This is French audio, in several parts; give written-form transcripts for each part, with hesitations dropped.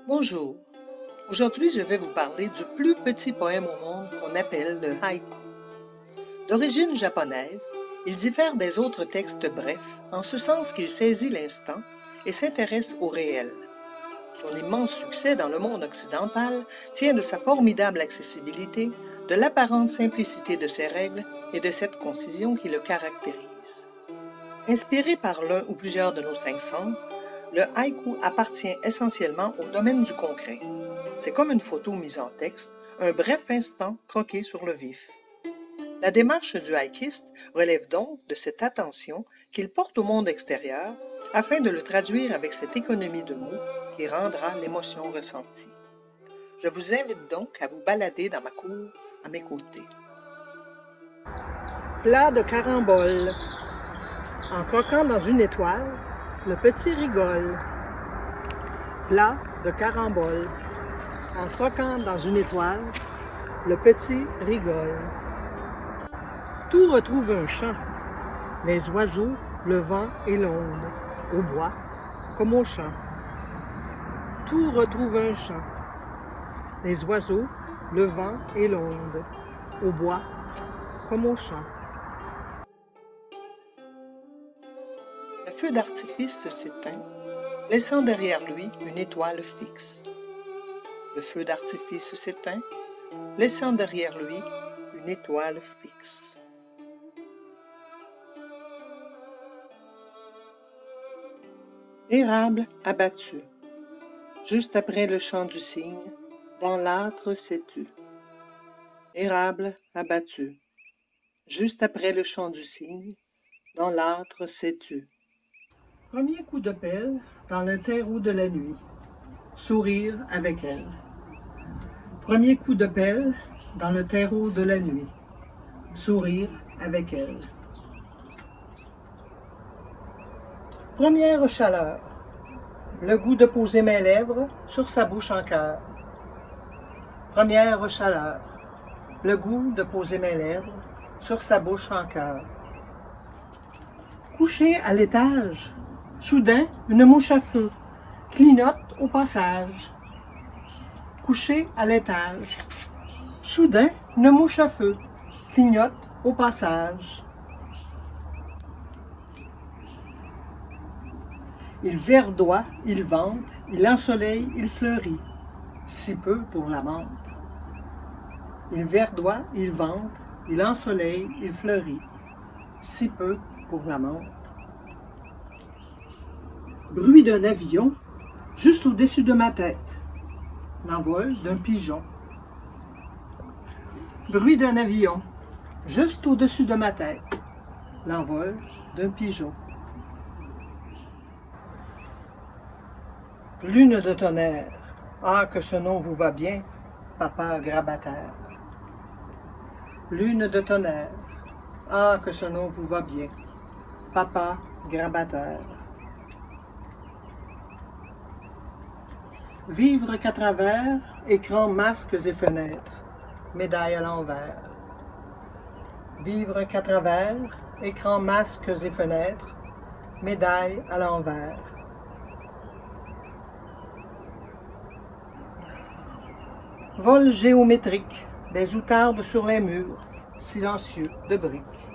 Bonjour. Aujourd'hui, je vais vous parler du plus petit poème au monde qu'on appelle le haïku. D'origine japonaise, il diffère des autres textes brefs en ce sens qu'il saisit l'instant et s'intéresse au réel. Son immense succès dans le monde occidental tient de sa formidable accessibilité, de l'apparente simplicité de ses règles et de cette concision qui le caractérise. Inspiré par l'un ou plusieurs de nos cinq sens, le haïku appartient essentiellement au domaine du concret. C'est comme une photo mise en texte, un bref instant croqué sur le vif. La démarche du haïkiste relève donc de cette attention qu'il porte au monde extérieur afin de le traduire avec cette économie de mots qui rendra l'émotion ressentie. Je vous invite donc à vous balader dans ma cour à mes côtés. Plat de carambole. En croquant dans une étoile, le petit rigole. Plat de carambole. En croquant dans une étoile, le petit rigole. Tout retrouve un chant, les oiseaux, le vent et l'onde, au bois comme au champ. Tout retrouve un chant, les oiseaux, le vent et l'onde, au bois comme au champ. Le feu d'artifice s'éteint, laissant derrière lui une étoile fixe. Le feu d'artifice s'éteint, laissant derrière lui une étoile fixe. Érable abattu, juste après le chant du cygne, dans l'âtre sais-tu. Érable abattu, juste après le chant du cygne, dans l'âtre sais-tu. Premier coup de pelle dans le terreau de la nuit, sourire avec elle. Premier coup de pelle dans le terreau de la nuit, sourire avec elle. Première chaleur, le goût de poser mes lèvres sur sa bouche en cœur. Première chaleur, le goût de poser mes lèvres sur sa bouche en cœur. Couché à l'étage, soudain une mouche à feu clignote au passage. Couché à l'étage, soudain une mouche à feu clignote au passage. Il verdoie, il vente, il ensoleille, il fleurit, si peu pour la menthe. Il verdoie, il vente, il ensoleille, il fleurit, si peu pour la menthe. Bruit d'un avion, juste au-dessus de ma tête, l'envol d'un pigeon. Bruit d'un avion, juste au-dessus de ma tête, l'envol d'un pigeon. Lune de tonnerre, ah que ce nom vous va bien, papa grabataire. Lune de tonnerre, ah que ce nom vous va bien, papa grabataire. Vivre qu'à travers, écrans, masques et fenêtres, médaille à l'envers. Vivre qu'à travers, écrans, masques et fenêtres, médaille à l'envers. Vol géométrique, des outardes sur les murs, silencieux de briques.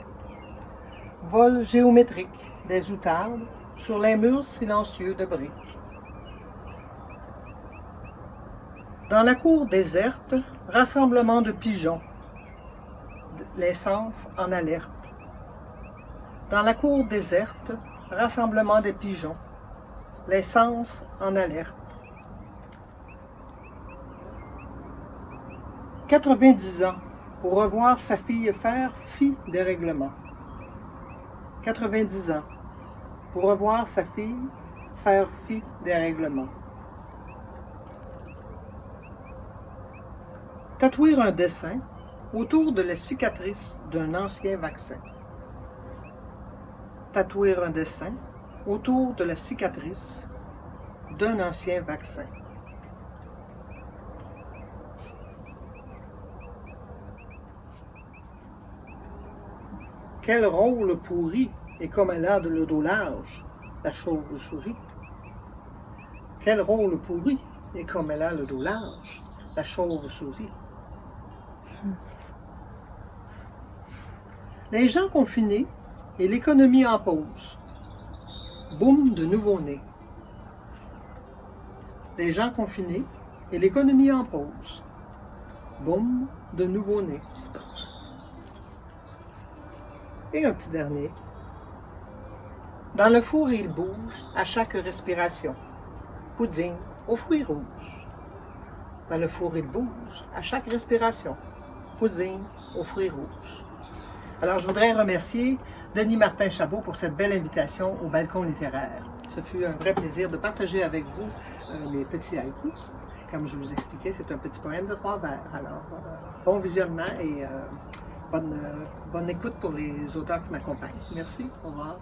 Vol géométrique, des outardes sur les murs silencieux de briques. Dans la cour déserte, rassemblement de pigeons, les sens en alerte. Dans la cour déserte, rassemblement des pigeons, les sens en alerte. 90 ans pour revoir sa fille faire fi des règlements. 90 ans pour revoir sa fille faire fi des règlements. Tatouer un dessin autour de la cicatrice d'un ancien vaccin. Tatouer un dessin autour de la cicatrice d'un ancien vaccin. Quel rôle pourri et comme elle a le dos large, la chauve-souris. Quel rôle pourri Et comme elle a le dos large, la chauve-souris. Les gens confinés et l'économie en pause. Boum de nouveau-né. Les gens confinés et l'économie en pause. Boum de nouveau-né. Et un petit dernier. Dans le four, il bouge à chaque respiration. Pudding aux fruits rouges. Dans le four, il bouge à chaque respiration. Pudding aux fruits rouges. Alors, je voudrais remercier Denis Martin-Chabot pour cette belle invitation au balcon littéraire. Ce fut un vrai plaisir de partager avec vous mes petits haïkus. Comme je vous expliquais, c'est un petit poème de 3 vers. Alors, bon visionnement et bonne écoute pour les auteurs qui m'accompagnent. Merci, au revoir.